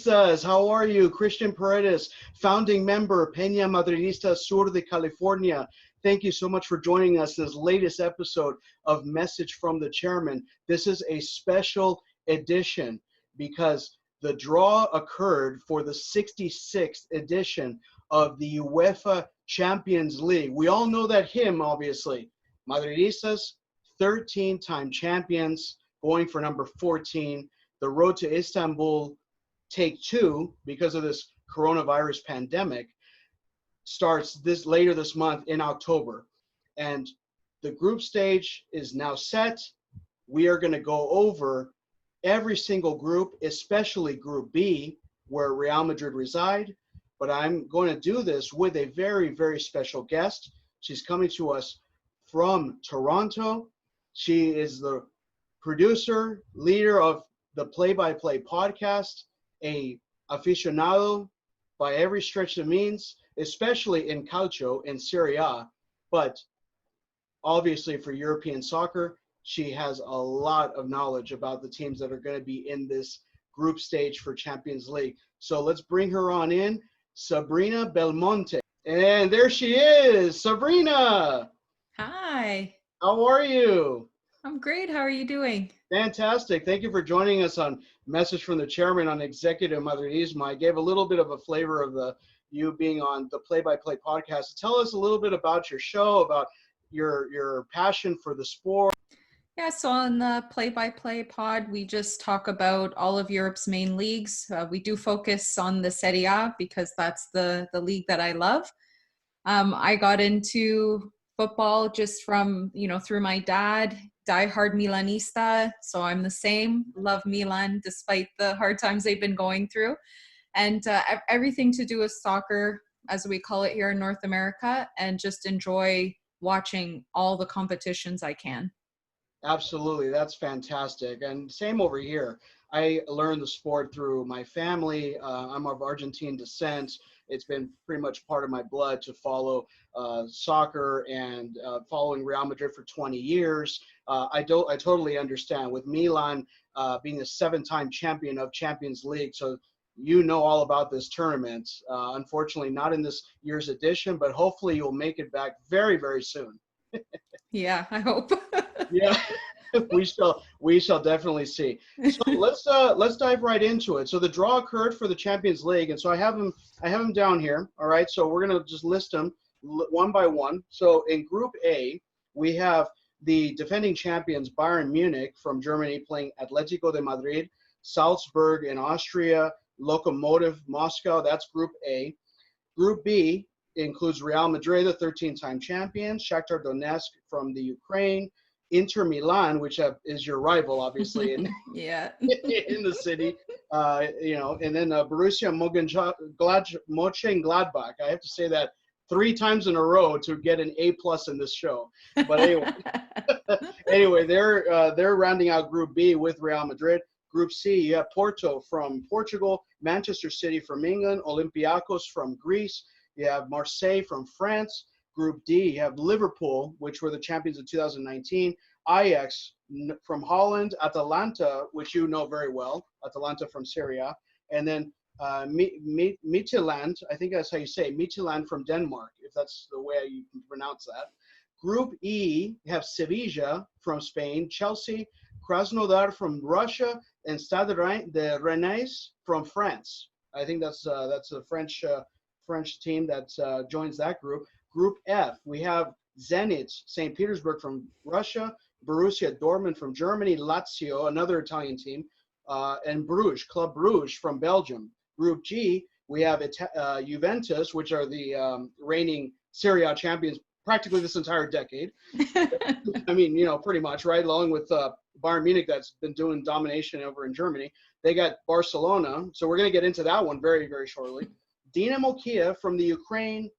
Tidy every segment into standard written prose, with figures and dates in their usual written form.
Madridistas, how are you? Christian Paredes, founding member, Peña Madridista Sur de California. Thank you so much for joining us this latest episode of Message from the Chairman. This is a special edition because the draw occurred for the 66th edition of the UEFA Champions League. We all know that hymn, obviously. Madridistas, 13-time champions, going for number 14. The road to Istanbul, take 2, because of this coronavirus pandemic, starts later this month in October. And the group stage is now set. We are going to go over every single group, especially Group B, where Real Madrid reside. But I'm going to do this with a very, very special guest. She's coming to us from Toronto. She is the producer, leader of the Play-by-Play podcast, a aficionado by every stretch of means, especially in Calcio and Serie A, but obviously for European soccer, she has a lot of knowledge about the teams that are going to be in this group stage for Champions League. So let's bring her on in, Sabrina Belmonte. And there she is, Sabrina. Hi. How are you? I'm great. How are you doing? Fantastic. Thank you for joining us on Message from the Chairman on Executive Madridismo. I gave a little bit of a flavor of you being on the Play-by-Play podcast. Tell us a little bit about your show, about your passion for the sport. Yeah, so on the Play-by-Play pod, we just talk about all of Europe's main leagues. We do focus on the Serie A because that's the league that I love. I got into football just from, through my dad, diehard Milanista. So I'm the same, love Milan despite the hard times they've been going through. And everything to do with soccer, as we call it here in North America, and just enjoy watching all the competitions I can. Absolutely. That's fantastic. And same over here. I learned the sport through my family. I'm of Argentine descent. It's been pretty much part of my blood to follow soccer and following Real Madrid for 20 years. I totally understand with Milan being a 7-time champion of Champions League. So you know all about this tournament. Unfortunately, not in this year's edition, but hopefully you'll make it back very, very soon. Yeah, I hope. Yeah, we shall definitely see. So let's dive right into it. So the draw occurred for the Champions League, and so I have them down here. All right, so we're gonna just list them one by one. So in Group A, we have the defending champions Bayern Munich from Germany playing Atletico de Madrid, Salzburg in Austria, Lokomotiv Moscow. That's Group A. Group B includes Real Madrid, the 13-time champions, Shakhtar Donetsk from the Ukraine, Inter Milan, which is your rival, obviously, in the city, and then Borussia Mönchengladbach. I have to say that 3 times in a row to get an A+ in this show. But anyway, they're rounding out Group B with Real Madrid. Group C, you have Porto from Portugal, Manchester City from England, Olympiacos from Greece. You have Marseille from France. Group D, you have Liverpool, which were the champions of 2019, Ajax from Holland, Atalanta, which you know very well, Atalanta from Serie A, and then Midtjylland, I think that's how you say it, Midtjylland from Denmark, if that's the way you can pronounce that. Group E, you have Sevilla from Spain, Chelsea, Krasnodar from Russia, and Stade de Rennes from France. I think that's a French team that joins that group. Group F, we have Zenit St. Petersburg from Russia, Borussia Dortmund from Germany, Lazio, another Italian team, and Club Bruges from Belgium. Group G, we have Juventus, which are the reigning Serie A champions practically this entire decade. I mean, pretty much, right? Along with Bayern Munich, that's been doing domination over in Germany. They got Barcelona, so we're going to get into that one very, very shortly. Dinamo Kiev from the Ukraine,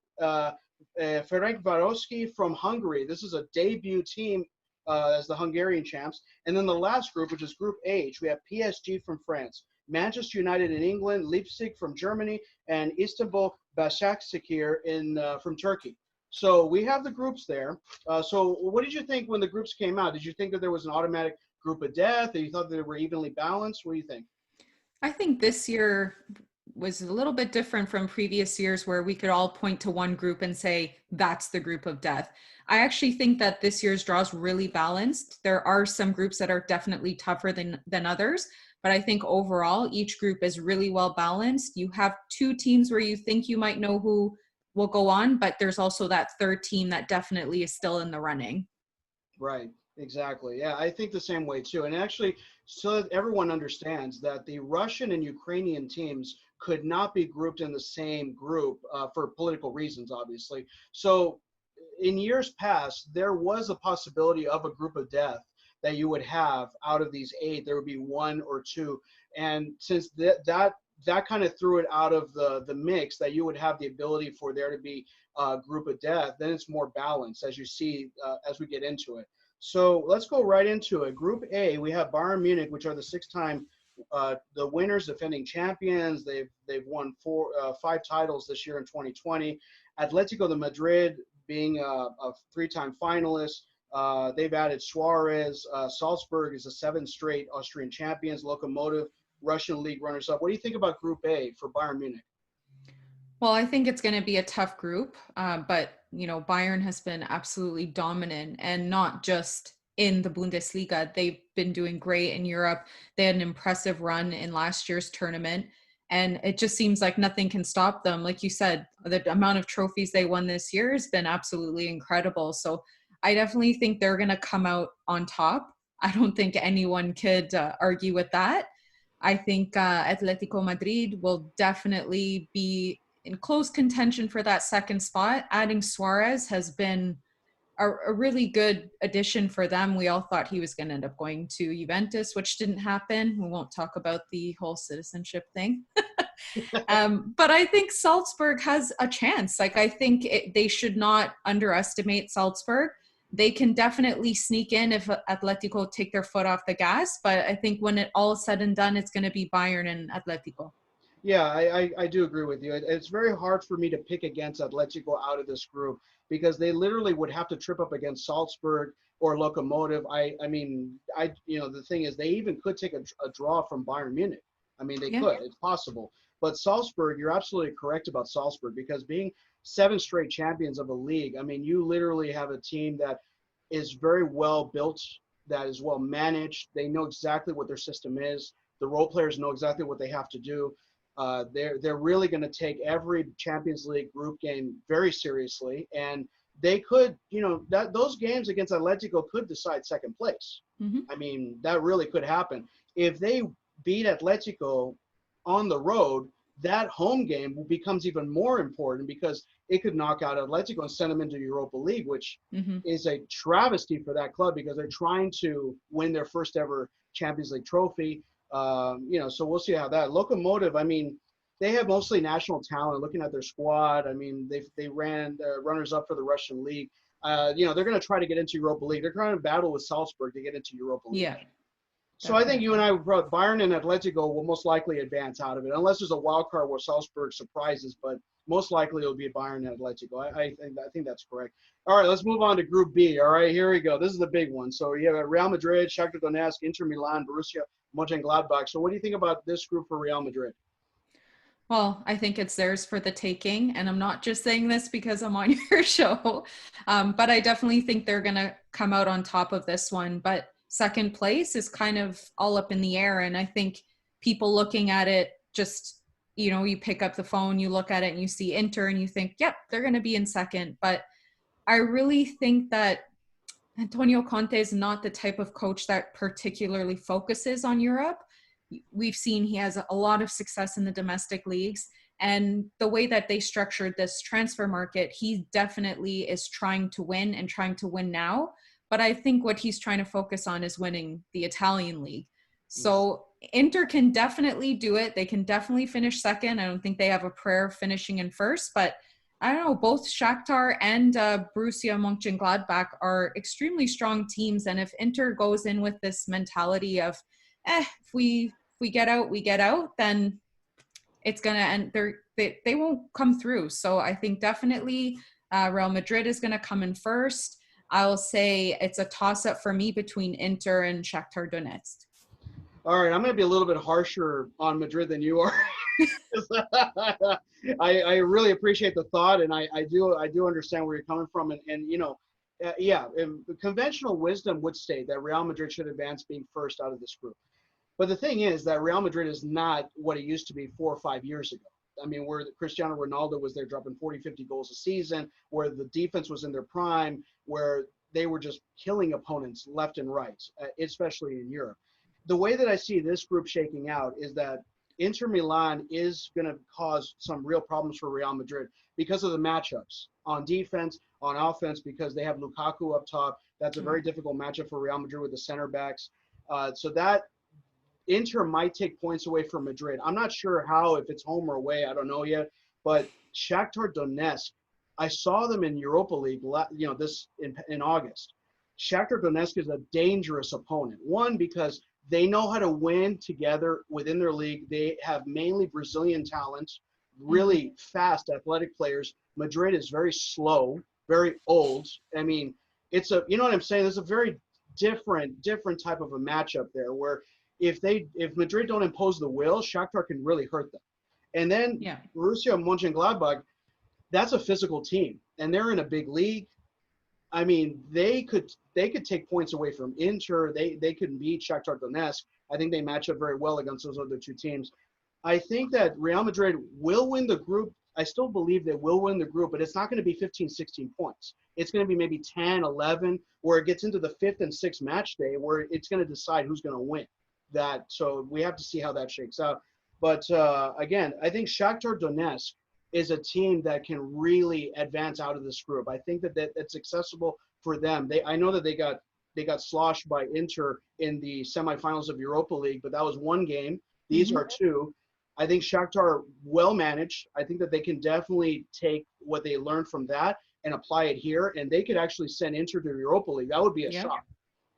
Ferencvárosi from Hungary. This is a debut team as the Hungarian champs. And then the last group, which is Group H, we have PSG from France, Manchester United in England, Leipzig from Germany, and Istanbul Başakşehir from Turkey. So we have the groups there. So what did you think when the groups came out? Did you think that there was an automatic group of death? Or you thought that they were evenly balanced? What do you think? I think this year was a little bit different from previous years where we could all point to one group and say, that's the group of death. I actually think that this year's draw is really balanced. There are some groups that are definitely tougher than others, but I think overall, each group is really well balanced. You have two teams where you think you might know who will go on, but there's also that third team that definitely is still in the running. Right, exactly. Yeah, I think the same way too. And actually, so that everyone understands that the Russian and Ukrainian teams could not be grouped in the same group for political reasons, obviously. So, in years past, there was a possibility of a group of death that you would have out of these eight. There would be one or two, and since that kind of threw it out of the mix, that you would have the ability for there to be a group of death, then it's more balanced as you see as we get into it. So let's go right into it. Group A, we have Bayern Munich, which are the six-time the winners, defending champions. They've won five titles this year in 2020. Atletico de Madrid being a three-time finalist. They've added Suarez. Salzburg is a seven straight Austrian champions. Lokomotiv, Russian league runners-up. What do you think about Group A for Bayern Munich? Well, I think it's going to be a tough group, but Bayern has been absolutely dominant, and not just in the Bundesliga. They've been doing great in Europe. They had an impressive run in last year's tournament, and it just seems like nothing can stop them. Like you said, the amount of trophies they won this year has been absolutely incredible. So I definitely think they're going to come out on top. I don't think anyone could argue with that. I think Atletico Madrid will definitely be in close contention for that second spot. Adding Suarez has been a really good addition for them. We all thought he was going to end up going to Juventus, which didn't happen. We won't talk about the whole citizenship thing. But I think Salzburg has a chance. Like, I think they should not underestimate Salzburg. They can definitely sneak in if Atletico take their foot off the gas. But I think when it all is said and done, it's going to be Bayern and Atletico. Yeah, I do agree with you. It's very hard for me to pick against Atletico out of this group because they literally would have to trip up against Salzburg or Lokomotiv. The thing is, they even could take a draw from Bayern Munich. I mean, they Yeah. could. It's possible. But Salzburg, you're absolutely correct about Salzburg because being seven straight champions of a league, I mean, you literally have a team that is very well built, that is well managed. They know exactly what their system is. The role players know exactly what they have to do. They're really going to take every Champions League group game very seriously, and they could, that those games against Atletico could decide second place. Mm-hmm. I mean, that really could happen if they beat Atletico on the road. That home game becomes even more important because it could knock out Atletico and send them into Europa League, which Mm-hmm. is a travesty for that club because they're trying to win their first ever Champions League trophy. So we'll see how that. Lokomotiv, I mean, they have mostly national talent. Looking at their squad, I mean, they ran runners up for the Russian league. They're going to try to get into Europa League. They're trying to battle with Salzburg to get into Europa League. Yeah. So I think you and I, Bayern and Atletico will most likely advance out of it, unless there's a wild card where Salzburg surprises. But most likely it'll be Bayern and Atletico. I think that's correct. All right, let's move on to Group B. All right, here we go. This is the big one. So you have Real Madrid, Shakhtar Donetsk, Inter Milan, Borussia Mönchengladbach. So what do you think about this group for Real Madrid? Well, I think it's theirs for the taking. And I'm not just saying this because I'm on your show, but I definitely think they're going to come out on top of this one. But second place is kind of all up in the air. And I think people looking at it, just, you pick up the phone, you look at it and you see Inter and you think, yep, they're going to be in second. But I really think that Antonio Conte is not the type of coach that particularly focuses on Europe. We've seen he has a lot of success in the domestic leagues, and the way that they structured this transfer market, he definitely is trying to win and trying to win now. But I think what he's trying to focus on is winning the Italian league. So Inter can definitely do it. They can definitely finish second. I don't think they have a prayer of finishing in first, but I don't know, both Shakhtar and Borussia Mönchengladbach are extremely strong teams. And if Inter goes in with this mentality of, if we get out, we get out, then it's going to end. They won't come through. So I think definitely Real Madrid is going to come in first. I'll say it's a toss-up for me between Inter and Shakhtar Donetsk. All right, I'm going to be a little bit harsher on Madrid than you are. I really appreciate the thought, and I do understand where you're coming from, and yeah, conventional wisdom would state that Real Madrid should advance being first out of this group. But the thing is that Real Madrid is not what it used to be 4 or 5 years ago. I mean, where Cristiano Ronaldo was there dropping 40, 50 goals a season, where the defense was in their prime, where they were just killing opponents left and right, especially in Europe. The way that I see this group shaking out is that Inter Milan is going to cause some real problems for Real Madrid because of the matchups on defense, on offense, because they have Lukaku up top. That's a very difficult matchup for Real Madrid with the center backs. So that Inter might take points away from Madrid. I'm not sure how, if it's home or away, I don't know yet. But Shakhtar Donetsk, I saw them in Europa League, this in August. Shakhtar Donetsk is a dangerous opponent. One, because they know how to win together within their league. They have mainly Brazilian talent, really fast, athletic players. Madrid is very slow, very old. I mean, you know what I'm saying? There's a very different type of a matchup there where if Madrid don't impose the will, Shakhtar can really hurt them. And then Borussia Mönchengladbach, that's a physical team, and they're in a big league. I mean, they could take points away from Inter. They could beat Shakhtar Donetsk. I think they match up very well against those other two teams. I think that Real Madrid will win the group. I still believe they will win the group, but it's not going to be 15, 16 points. It's going to be maybe 10, 11, where it gets into the fifth and sixth match day where it's going to decide who's going to win. So we have to see how that shakes out. But again, I think Shakhtar Donetsk is a team that can really advance out of this group. I think that it's accessible for them. I know that they got sloshed by Inter in the semifinals of Europa League, but that was one game. These are two. I think Shakhtar well managed. I think that they can definitely take what they learned from that and apply it here, and they could actually send Inter to Europa League. That would be a shock.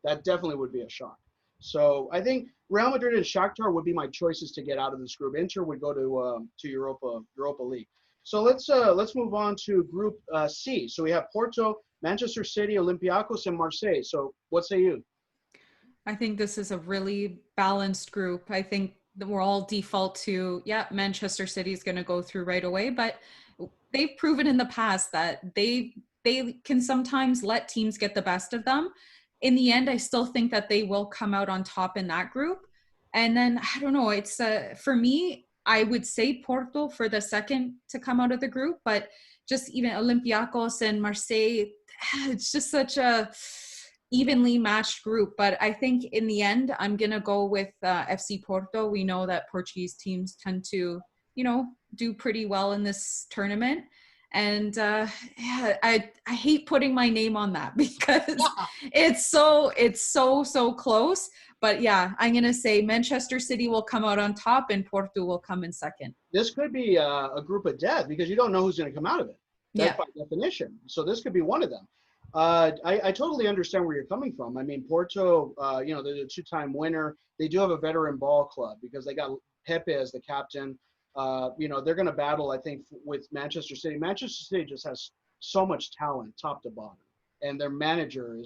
That definitely would be a shock. So I think Real Madrid and Shakhtar would be my choices to get out of this group. Inter would go to Europa League. So let's move on to Group C. So we have Porto, Manchester City, Olympiacos, and Marseille. So what say you? I think this is a really balanced group. I think that we're all default to, Manchester City is going to go through right away, but they've proven in the past that they can sometimes let teams get the best of them. In the end, I still think that they will come out on top in that group. And then, I don't know, it's for me, I would say Porto for the second to come out of the group, but just even Olympiacos and Marseille, it's just such a evenly matched group. But I think in the end, I'm going to go with FC Porto. We know that Portuguese teams tend to, do pretty well in this tournament. And I hate putting my name on that because it's so close. But I'm going to say Manchester City will come out on top and Porto will come in second. This could be a group of death because you don't know who's going to come out of it. That's by definition. So this could be one of them. I totally understand where you're coming from. I mean, Porto, they're the two-time winner. They do have a veteran ball club because they got Pepe as the captain. They're going to battle, I think, with Manchester City. Manchester City just has so much talent, top to bottom. And their manager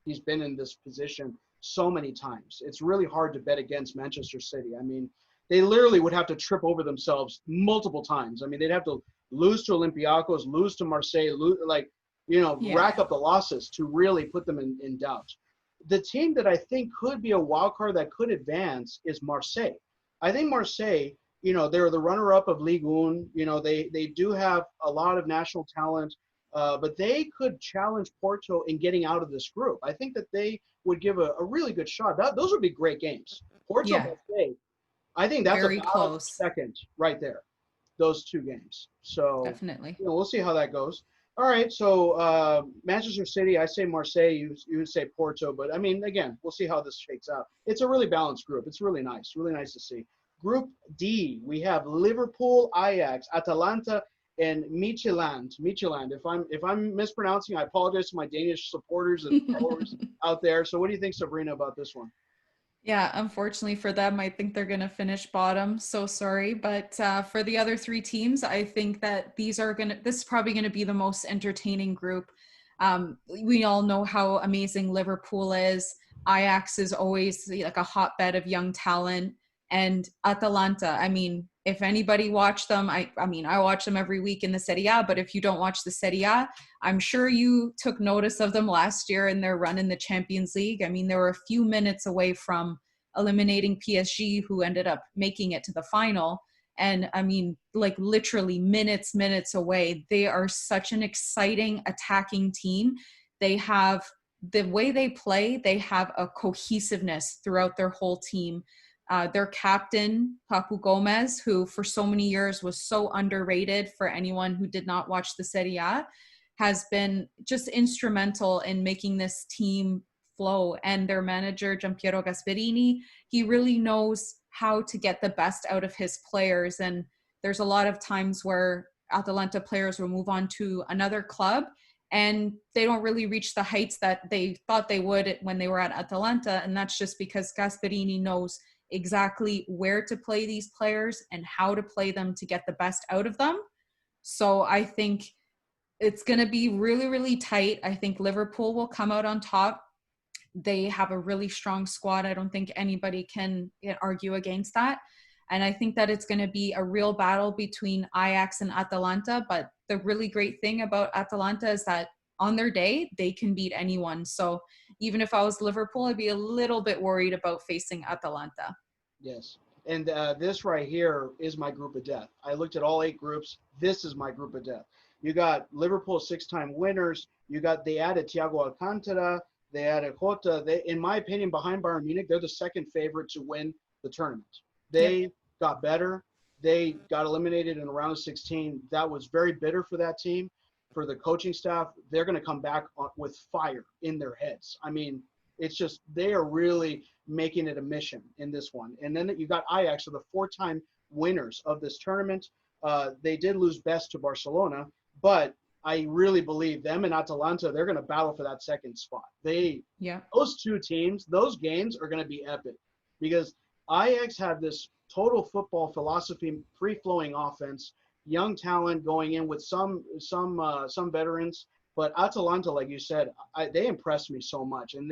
he's been in this position so many times. It's really hard to bet against Manchester City. I mean, they literally would have to trip over themselves multiple times. I mean, they'd have to lose to Olympiacos, lose to Marseille, rack up the losses to really put them in doubt. The team that I think could be a wild card that could advance is Marseille. I think Marseille, they're the runner-up of Ligue 1. They do have a lot of national talent, but they could challenge Porto in getting out of this group. I think that they would give a really good shot. Those would be great games. Porto, Marseille, I think that's very about close second right there, those two games. So definitely, we'll see how that goes. All right, so Manchester City, I say Marseille, you say Porto, but I mean, again, we'll see how this shakes out. It's a really balanced group. It's really nice to see. Group D, we have Liverpool, Ajax, Atalanta, and Midtjylland. If I'm mispronouncing, I apologize to my Danish supporters and followers out there. So what do you think, Sabrina, about this one? Yeah, unfortunately for them, I think they're going to finish bottom. So sorry. But for the other three teams, I think that this is probably going to be the most entertaining group. We all know how amazing Liverpool is. Ajax is always like a hotbed of young talent. And Atalanta, I mean, if anybody watched them, I mean, I watch them every week in the Serie A, but if you don't watch the Serie A, I'm sure you took notice of them last year in their run in the Champions League. I mean, they were a few minutes away from eliminating PSG, who ended up making it to the final. And I mean, like literally minutes away. They are such an exciting attacking team. They have the way they play, they have a cohesiveness throughout their whole team. Their captain, Papu Gomez, who for so many years was so underrated for anyone who did not watch the Serie A, has been just instrumental in making this team flow. And their manager, Giampiero Gasperini, he really knows how to get the best out of his players. And there's a lot of times where Atalanta players will move on to another club and they don't really reach the heights that they thought they would when they were at Atalanta. And that's just because Gasperini knows exactly where to play these players and how to play them to get the best out of them. So I think it's going to be really tight. I think Liverpool will come out on top. They have a really strong squad. I don't think anybody can argue against that. And I think that it's going to be a real battle between Ajax and Atalanta. But the really great thing about Atalanta is that on their day, they can beat anyone. So even if I was Liverpool, I'd be a little bit worried about facing Atalanta. Yes. And this right here is my group of death. I looked at all 8 groups. This is my group of death. You got Liverpool 6-time winners. They added Thiago Alcantara. They added Jota. In my opinion, behind Bayern Munich, they're the second favorite to win the tournament. They got better. They got eliminated in the round of 16. That was very bitter for that team, for the coaching staff. They're going to come back with fire in their heads. I mean, it's just they are really making it a mission in this one. And then you got Ajax, so the 4-time winners of this tournament. They did lose best to Barcelona, but I really believe them and Atalanta, they're going to battle for that second spot. Those two teams, those games are going to be epic because Ajax had this total football philosophy, free-flowing offense, young talent going in with some veterans. But Atalanta, like you said, they impressed me so much, and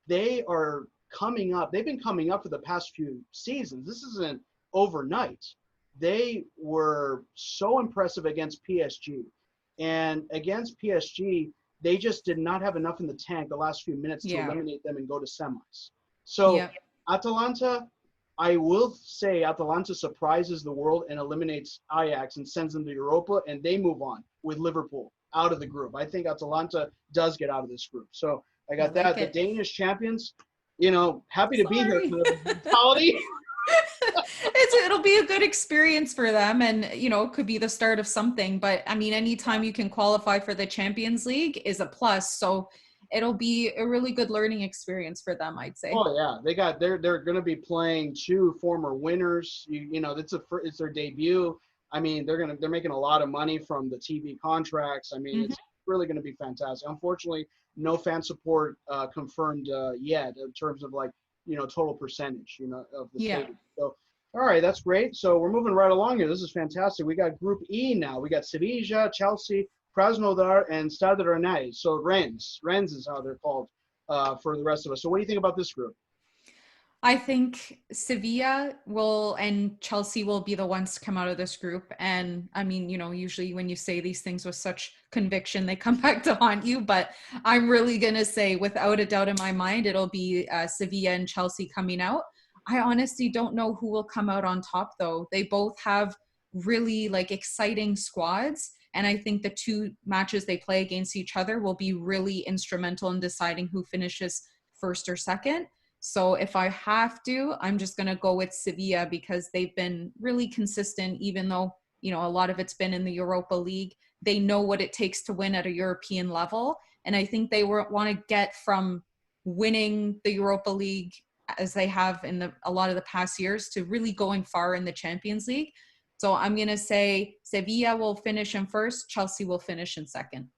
they are coming up. They've been coming up for the past few seasons. This isn't overnight. They were so impressive against PSG. And against PSG, they just did not have enough in the tank the last few minutes to eliminate them and go to semis. So Atalanta, I will say Atalanta surprises the world and eliminates Ajax and sends them to Europa, and they move on with Liverpool out of the group. I think Atalanta does get out of this group. So I got that. The Danish champions, happy to be here for the mentality. It'll be a good experience for them, and it could be the start of something. But I mean, anytime you can qualify for the Champions League is a plus. So it'll be a really good learning experience for them, I'd say. Oh yeah, they're going to be playing 2 former winners. It's their debut. I mean, they're making a lot of money from the TV contracts. I mean, it's really going to be fantastic. Unfortunately, no fan support confirmed yet in terms of total percentage, of the stadium. So, all right, that's great. So we're moving right along here. This is fantastic. We got Group E now. We got Sevilla, Chelsea, Krasnodar, and Stade Rennais. So Rennes is how they're called for the rest of us. So what do you think about this group? I think Sevilla and Chelsea will be the ones to come out of this group. And I mean, usually when you say these things with such conviction, they come back to haunt you. But I'm really going to say, without a doubt in my mind, it'll be Sevilla and Chelsea coming out. I honestly don't know who will come out on top, though. They both have really exciting squads. And I think the 2 matches they play against each other will be really instrumental in deciding who finishes first or second. So if I have to, I'm just going to go with Sevilla because they've been really consistent, even though, a lot of it's been in the Europa League. They know what it takes to win at a European level. And I think they want to get from winning the Europa League as they have in a lot of the past years to really going far in the Champions League. So I'm going to say Sevilla will finish in first, Chelsea will finish in second.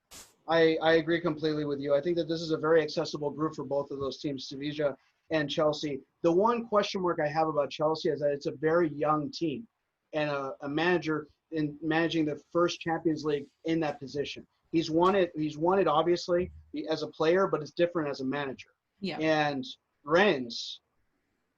I agree completely with you. I think that this is a very accessible group for both of those teams, Sevilla and Chelsea. The one question mark I have about Chelsea is that it's a very young team and a manager in managing the first Champions League in that position. He's won it obviously as a player, but it's different as a manager. Yeah. And Rennes,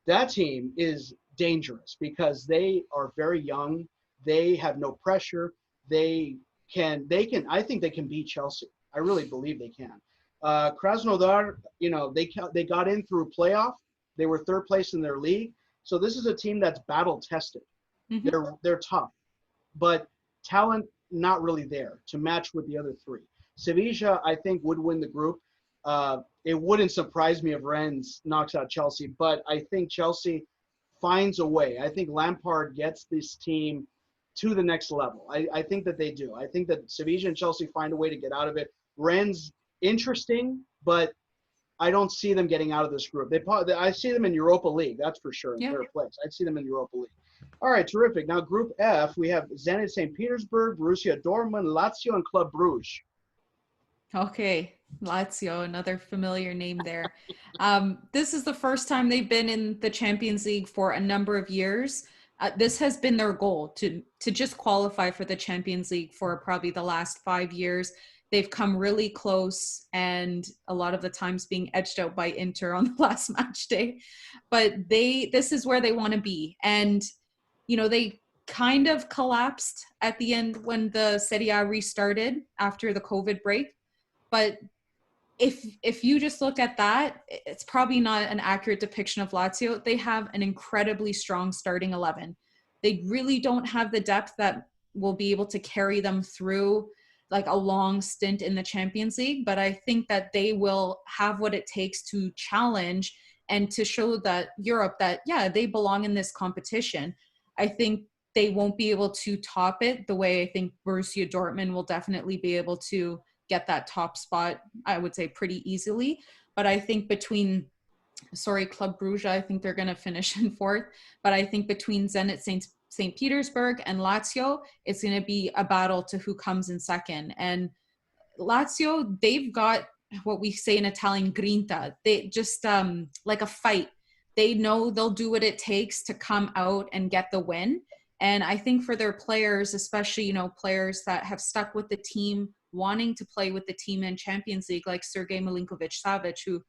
that team is dangerous because they are very young. They have no pressure. I think they can beat Chelsea. I really believe they can. Krasnodar, they got in through playoff. They were third place in their league. So this is a team that's battle tested. Mm-hmm. They're tough, but talent not really there to match with the other three. Sevilla, I think, would win the group. It wouldn't surprise me if Rennes knocks out Chelsea, but I think Chelsea finds a way. I think Lampard gets this team to the next level. I think that they do. I think that Sevilla and Chelsea find a way to get out of it. Rennes, interesting, but I don't see them getting out of this group. I see them in Europa League, that's for sure, in third place. I'd see them in Europa League. All right, terrific. Now, Group F, we have Zenit St. Petersburg, Borussia Dortmund, Lazio, and Club Brugge. Okay, Lazio, another familiar name there. This is the first time they've been in the Champions League for a number of years. This has been their goal to just qualify for the Champions League for probably the last 5 years. They've come really close, and a lot of the times being edged out by Inter on the last match day. But this is where they want to be. And, they kind of collapsed at the end when the Serie A restarted after the COVID break. But if you just look at that, it's probably not an accurate depiction of Lazio. They have an incredibly strong starting 11. They really don't have the depth that will be able to carry them through like a long stint in the Champions League, but I think that they will have what it takes to challenge and to show that Europe that, yeah, they belong in this competition. I think they won't be able to top it the way I think Borussia Dortmund will definitely be able to get that top spot, I would say, pretty easily. But I think Club Brugge, I think they're going to finish in fourth. But I think between Zenit St. Petersburg and Lazio, it's going to be a battle to who comes in second. And Lazio, they've got what we say in Italian, grinta. They just like a fight. They know they'll do what it takes to come out and get the win. And I think for their players, especially, players that have stuck with the team, wanting to play with the team in Champions League, like Sergej Milinkovic-Savic, who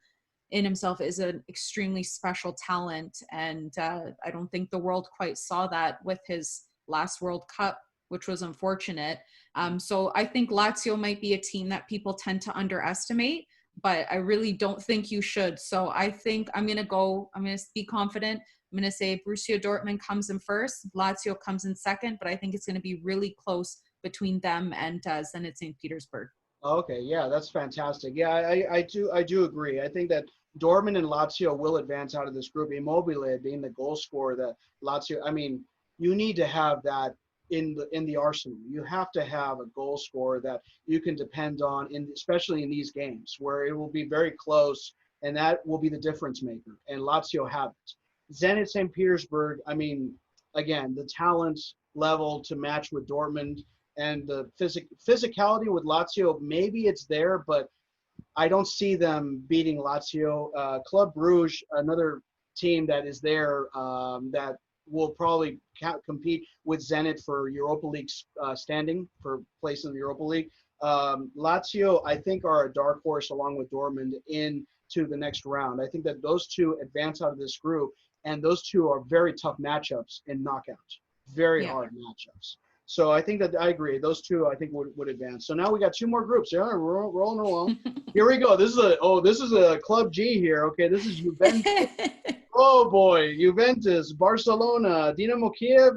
in himself is an extremely special talent. And I don't think the world quite saw that with his last World Cup, which was unfortunate. So I think Lazio might be a team that people tend to underestimate, but I really don't think you should. So I think I'm going to be confident. I'm going to say Borussia Dortmund comes in first, Lazio comes in second, but I think it's going to be really close between them and Zenit St. Petersburg. Okay, yeah, that's fantastic. Yeah, I do agree. I think that Dortmund and Lazio will advance out of this group. Immobile being the goal scorer that Lazio, I mean, you need to have that in the arsenal. You have to have a goal scorer that you can depend on, especially in these games where it will be very close, and that will be the difference maker. And Lazio have it. Zenit St. Petersburg, I mean, again, the talent level to match with Dortmund and the physicality with Lazio, maybe it's there, but I don't see them beating Lazio. Club Brugge, another team that is there that will probably compete with Zenit for Europa League standing for place in the Europa League. Lazio, I think, are a dark horse along with Dortmund into the next round. I think that those two advance out of this group, and those two are very tough matchups in knockouts, very hard matchups. So I think that I agree. Those two, I think, would advance. So now we got two more groups. Yeah, we're rolling along. Here we go. This is a Club G here. Okay, this is Juventus. Oh boy, Juventus, Barcelona, Dinamo Kiev,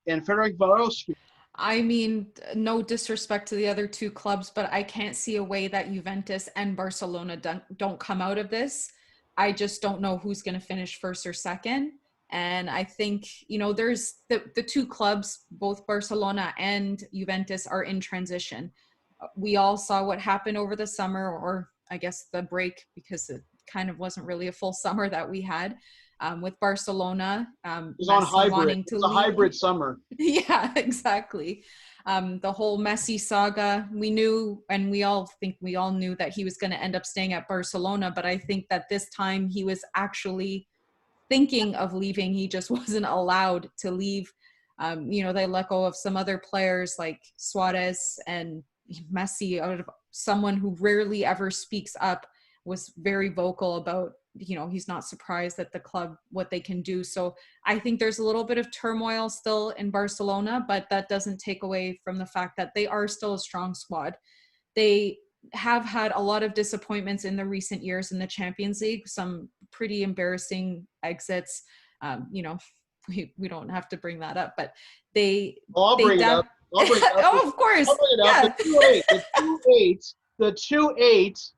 and Ferencvárosi. I mean, no disrespect to the other two clubs, but I can't see a way that Juventus and Barcelona don't come out of this. I just don't know who's going to finish first or second. And I think, there's the two clubs, both Barcelona and Juventus, are in transition. We all saw what happened over the summer, or I guess the break, because it kind of wasn't really a full summer that we had with Barcelona. It was on hybrid. It's a hybrid summer. Yeah, exactly. The whole Messi saga, we knew, and we all knew that he was going to end up staying at Barcelona. But I think that this time he was actually thinking of leaving. He just wasn't allowed to leave. They let go of some other players like Suarez, and Messi, out of someone who rarely ever speaks up, was very vocal about he's not surprised at the club, what they can do. So I think there's a little bit of turmoil still in Barcelona, but that doesn't take away from the fact that they are still a strong squad. They have had a lot of disappointments in the recent years in the Champions League, some pretty embarrassing exits. We don't have to bring that up, but I'll bring it up. Oh, of course. I'll bring it up. Yeah. The 2-8.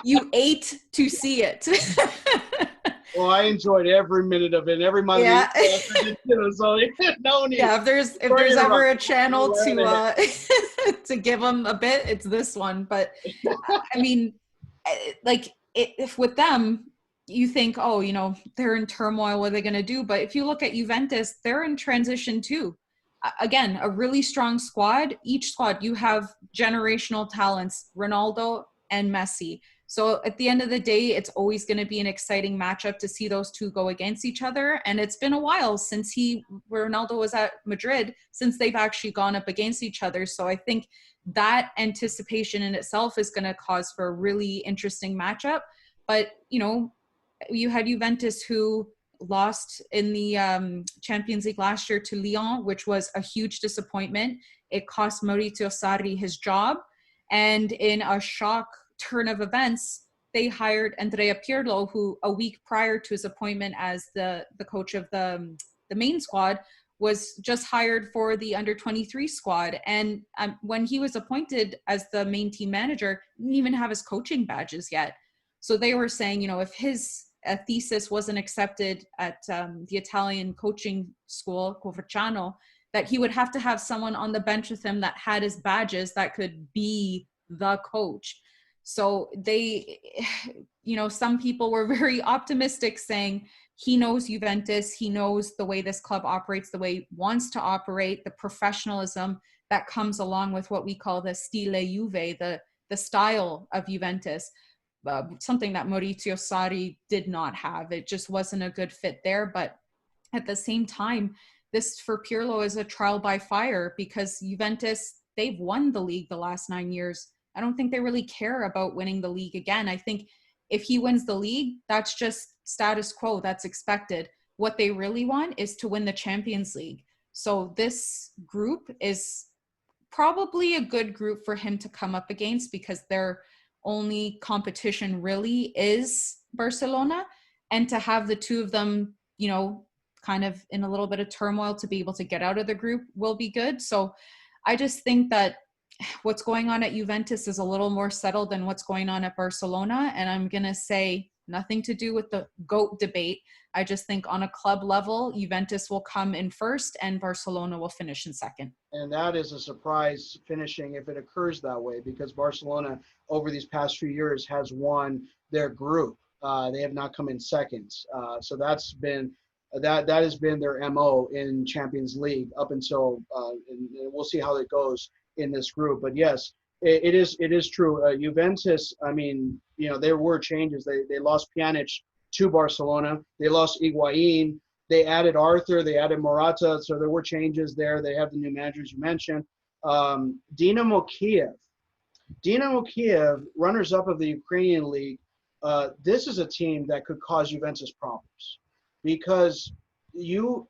You ate to see it. Well, I enjoyed every minute of it. Every month. Yeah. So no need. Yeah, if there's ever a channel to to give them a bit, it's this one. But I mean, if with them, you think, oh, they're in turmoil, what are they going to do? But if you look at Juventus, they're in transition too. Again, a really strong squad. Each squad, you have generational talents, Ronaldo and Messi. So at the end of the day, it's always going to be an exciting matchup to see those two go against each other. And it's been a while since Ronaldo was at Madrid, since they've actually gone up against each other. So I think that anticipation in itself is going to cause for a really interesting matchup. But, you had Juventus, who lost in the Champions League last year to Lyon, which was a huge disappointment. It cost Maurizio Sarri his job. And in a shock turn of events, they hired Andrea Pirlo, who a week prior to his appointment as the coach of the main squad was just hired for the under-23 squad. And when he was appointed as the main team manager, he didn't even have his coaching badges yet. So they were saying, if his thesis wasn't accepted at the Italian coaching school, Coverciano, that he would have to have someone on the bench with him that had his badges that could be the coach. So they, some people were very optimistic, saying he knows Juventus, he knows the way this club operates, the way he wants to operate, the professionalism that comes along with what we call the stile Juve, the style of Juventus. Something that Maurizio Sarri did not have. It just wasn't a good fit there. But at the same time, this for Pirlo is a trial by fire, because Juventus, they've won the league the last 9 years. I don't think they really care about winning the league again. I think if he wins the league, that's just status quo, that's expected. What they really want is to win the Champions League. So this group is probably a good group for him to come up against, because their only competition really is Barcelona. And to have the two of them, kind of in a little bit of turmoil, to be able to get out of the group will be good. So I just think that what's going on at Juventus is a little more settled than what's going on at Barcelona. And I'm going to say nothing to do with the GOAT debate. I just think on a club level, Juventus will come in first and Barcelona will finish in second. And that is a surprise finishing if it occurs that way, because Barcelona over these past few years has won their group. They have not come in second. So that has been their MO in Champions League up until, and we'll see how it goes in this group. But yes, it is true. Juventus, I mean, there were changes. They lost Pjanic to Barcelona. They lost Higuain. They added Arthur. They added Morata. So there were changes there. They have the new managers you mentioned. Dynamo Kiev, runners-up of the Ukrainian league. This is a team that could cause Juventus problems, because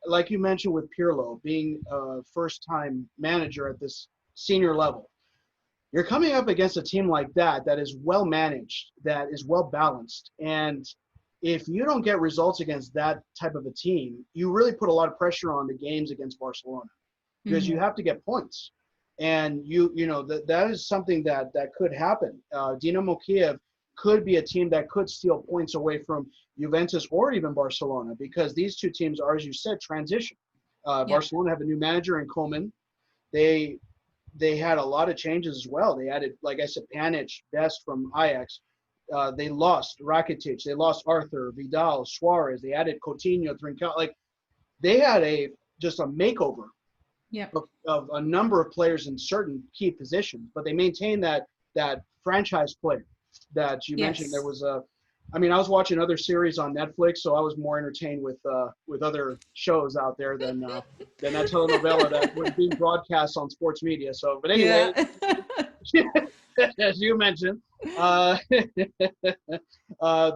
like you mentioned with Pirlo being a first-time manager at this senior level, you're coming up against a team like that is well managed, that is well balanced. And if you don't get results against that type of a team, you really put a lot of pressure on the games against Barcelona, because you have to get points. And that is something that could happen. Dynamo Kiev could be a team that could steal points away from Juventus or even Barcelona, because these two teams are, as you said, transition. Barcelona have a new manager in Koeman. They had a lot of changes as well. They added, like I said, Pjanic, Best from Ajax. They lost Rakitic. They lost Arthur, Vidal, Suarez. They added Coutinho, Trincao. Like, they had just a makeover of a number of players in certain key positions. But they maintained that franchise player that you mentioned. There was I was watching other series on Netflix, so I was more entertained with other shows out there than that telenovela that was being broadcast on sports media. So, but anyway, as you mentioned, Uh,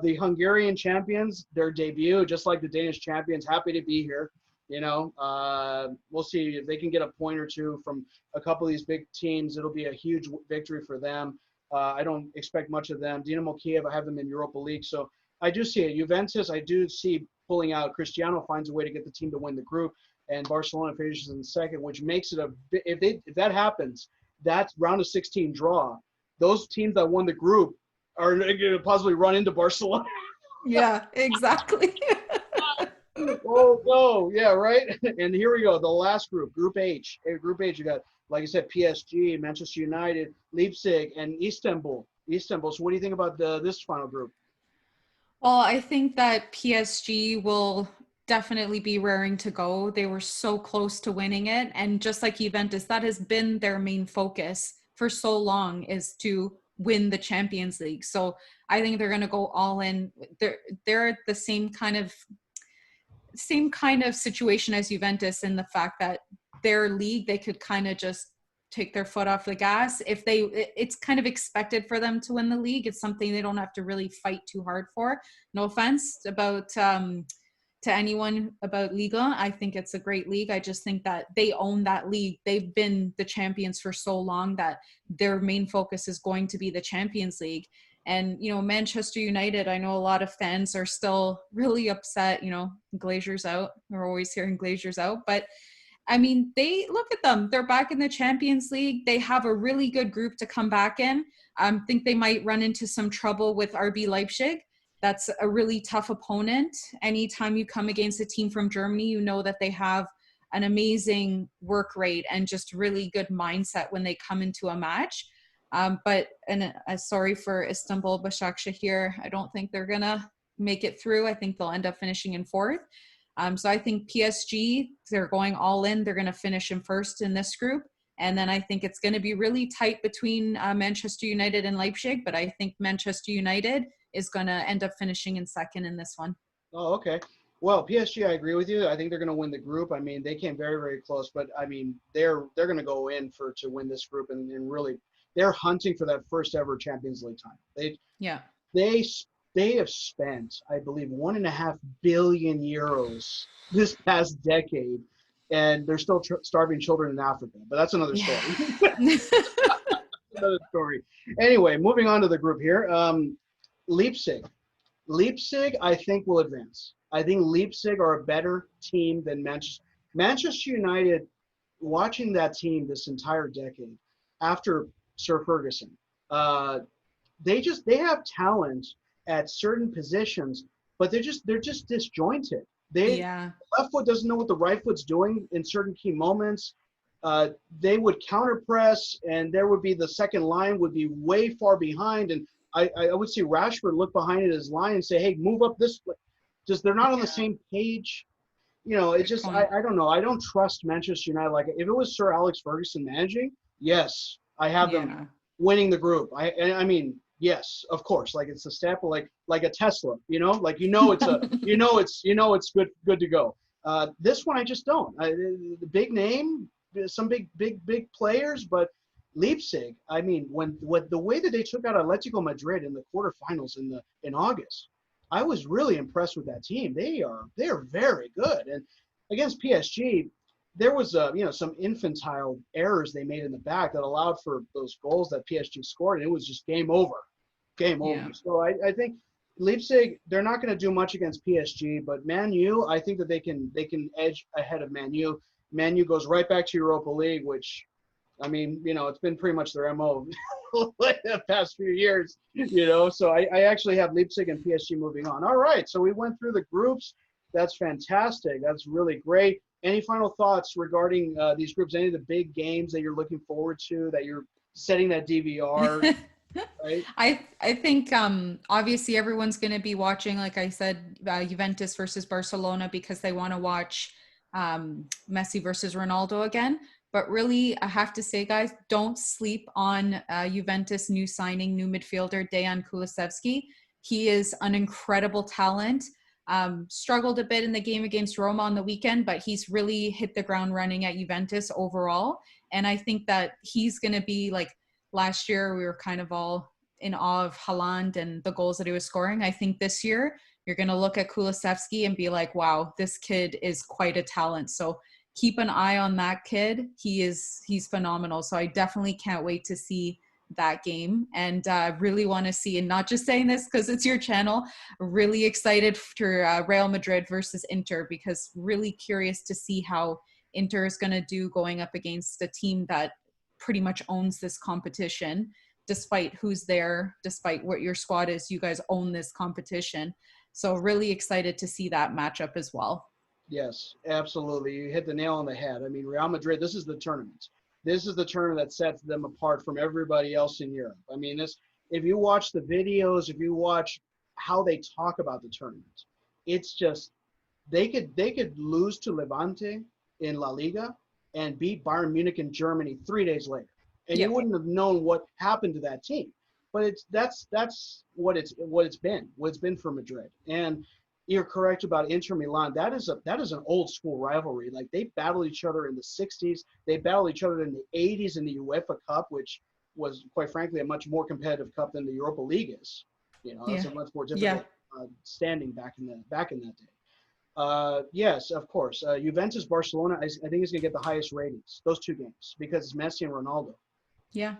the Hungarian champions, their debut, just like the Danish champions, happy to be here. We'll see if they can get a point or two from a couple of these big teams. It'll be a huge victory for them. I don't expect much of them. Dynamo Kiev, I have them in Europa League, so I do see it. Juventus, I do see pulling out. Cristiano finds a way to get the team to win the group, and Barcelona finishes in second, which makes it if that happens, that round of 16 draw. Those teams that won the group are going to possibly run into Barcelona. Yeah, exactly. Oh, yeah, right. And here we go. The last group, Group H. Group H, you got, like I said, PSG, Manchester United, Leipzig, and Istanbul. So what do you think about this final group? Well, I think that PSG will definitely be raring to go. They were so close to winning it. And just like Juventus, that has been their main focus for so long, is to win the Champions League. So I think they're going to go all in. They're the same kind of situation as Juventus, in the fact that their league, they could kind of just take their foot off the gas. It's kind of expected for them to win the league. It's something they don't have to really fight too hard for. No offense to anyone about Liga. I think it's a great league. I just think that they own that league. They've been the champions for so long that their main focus is going to be the Champions League. And, Manchester United, I know a lot of fans are still really upset, Glazier's out. We're always hearing Glazier's out. But, I mean, they look at them. They're back in the Champions League. They have a really good group to come back in. I think they might run into some trouble with RB Leipzig. That's a really tough opponent. Anytime you come against a team from Germany, you know that they have an amazing work rate and just really good mindset when they come into a match. Sorry for Istanbul Başakşehir. I don't think they're going to make it through. I think they'll end up finishing in fourth. So I think PSG, they're going all in. They're going to finish in first in this group. And then I think it's going to be really tight between Manchester United and Leipzig. But I think Manchester United is going to end up finishing in second in this one. Oh, okay. Well, PSG, I agree with you. I think they're going to win the group. I mean, they came very, very close, but I mean, they're going to go in to win this group and really they're hunting for that first ever Champions League time. They have spent, I believe, €1.5 billion this past decade, and they're still starving children in Africa. But that's another story. Yeah. Another story. Anyway, moving on to the group here. Leipzig, I think, will advance. I think Leipzig are a better team than Manchester United. Watching that team this entire decade after Sir Ferguson, they have talent at certain positions, but they're just disjointed. Left foot doesn't know what the right foot's doing in certain key moments. They would counter press, and there would be the second line would be way far behind, and I would see Rashford look behind at his line and say, "Hey, move up this way." Just they're not on the same page. It just I don't know. I don't trust Manchester United. Like if it was Sir Alex Ferguson managing, yes, I have them winning the group. I mean, yes, of course. Like it's a staple, like a Tesla. It's good to go. This one I just don't. The big name, some big players, but Leipzig. I mean, when the way that they took out Atletico Madrid in the quarterfinals in August, I was really impressed with that team. They are very good. And against PSG, there was some infantile errors they made in the back that allowed for those goals that PSG scored, and it was just game over. So I think Leipzig, they're not going to do much against PSG, but Man U, I think that they can edge ahead of Man U. Man U goes right back to Europa League, which, I mean, it's been pretty much their MO the past few years, So I actually have Leipzig and PSG moving on. All right, so we went through the groups. That's fantastic. That's really great. Any final thoughts regarding these groups? Any of the big games that you're looking forward to, that you're setting that DVR? Right? I think obviously everyone's going to be watching, like I said, Juventus versus Barcelona, because they want to watch Messi versus Ronaldo again. But really, I have to say, guys, don't sleep on Juventus new midfielder Dejan Kulusevski. He is an incredible talent. Struggled a bit in the game against Roma on the weekend, but he's really hit the ground running at Juventus overall. And I think that he's going to be like last year, we were kind of all in awe of Haaland and the goals that he was scoring. I think this year you're going to look at Kulusevski and be like, wow, this kid is quite a talent. So keep an eye on that kid. He's phenomenal. So I definitely can't wait to see that game, and really want to see, and not just saying this because it's your channel, really excited for Real Madrid versus Inter, because really curious to see how Inter is going to do going up against a team that pretty much owns this competition. Despite who's there, despite what your squad is, you guys own this competition. So really excited to see that matchup as well. Yes, absolutely. You hit the nail on the head. I mean, Real Madrid, this is the tournament. This is the tournament that sets them apart from everybody else in Europe. I mean, if you watch the videos, if you watch how they talk about the tournament, it's just they could lose to Levante in La Liga and beat Bayern Munich in Germany 3 days later, and you wouldn't have known what happened to that team. But that's what it's been for Madrid. And you're correct about Inter Milan. That is an old school rivalry. Like, they battled each other in the 60s. They battled each other in the 80s in the UEFA Cup, which was, quite frankly, a much more competitive cup than the Europa League is. You know, it's a much more difficult standing back in that day. Yes, of course. Juventus Barcelona, I think is going to get the highest ratings, those two games, because it's Messi and Ronaldo. Yeah.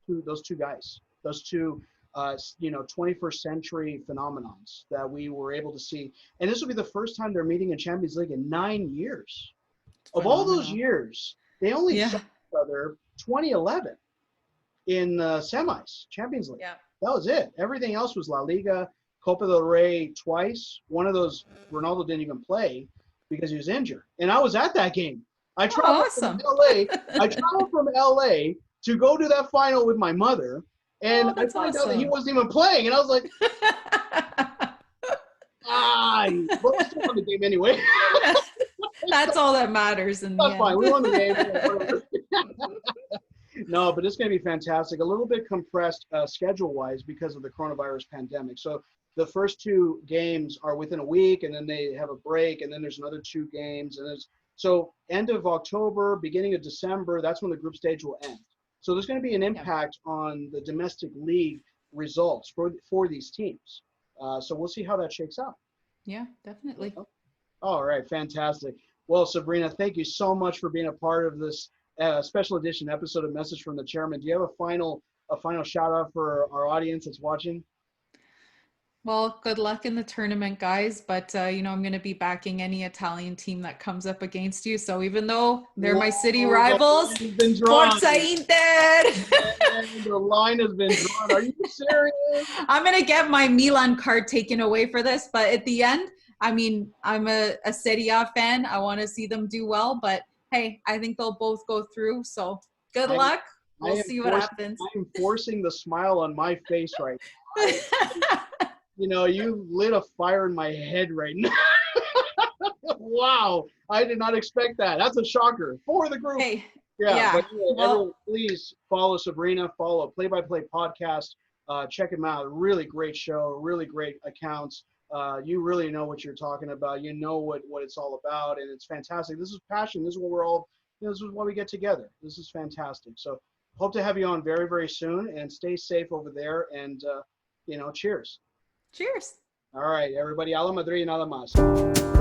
Those two guys. Those two 21st century phenomenons that we were able to see. And this will be the first time they're meeting in Champions League in 9 years. Of all those years, they only saw each other 2011 in semis, Champions League. Yeah. That was it. Everything else was La Liga, Copa del Rey twice. One of those, Ronaldo didn't even play because he was injured. And I was at that game. I traveled from LA. I traveled from LA to go to that final with my mother. And I find out that he wasn't even playing, and I was like, but we still won the game anyway. That's all that matters in the end. Fine. We won the game. No, but it's going to be fantastic. A little bit compressed schedule-wise because of the coronavirus pandemic. So the first two games are within a week, and then they have a break, and then there's another 2 games. So end of October, beginning of December, that's when the group stage will end. So there's going to be an impact on the domestic league results for these teams. So we'll see how that shakes out. Yeah, definitely. All right, fantastic. Well, Sabrina, thank you so much for being a part of this special edition episode of Message from the Chairman. Do you have a final shout out for our audience that's watching? Well, good luck in the tournament, guys. But, I'm going to be backing any Italian team that comes up against you. So even though they're my city rivals, Forza Inter! The line has been drawn. Are you serious? I'm going to get my Milan card taken away for this. But at the end, I mean, I'm a Serie A fan. I want to see them do well. But, hey, I think they'll both go through. So good luck. We'll see what happens. I am forcing the smile on my face right now. You lit a fire in my head right now. Wow. I did not expect that. That's a shocker for the group. Hey, But everyone, please follow Sabrina, follow Play by Play podcast. Check them out. Really great show, really great accounts. You really know what you're talking about. You know what it's all about, and it's fantastic. This is passion. This is what we're all, this is why we get together. This is fantastic. So hope to have you on very, very soon, and stay safe over there, and, cheers. Cheers. All right, everybody. A la Madrid, nada más.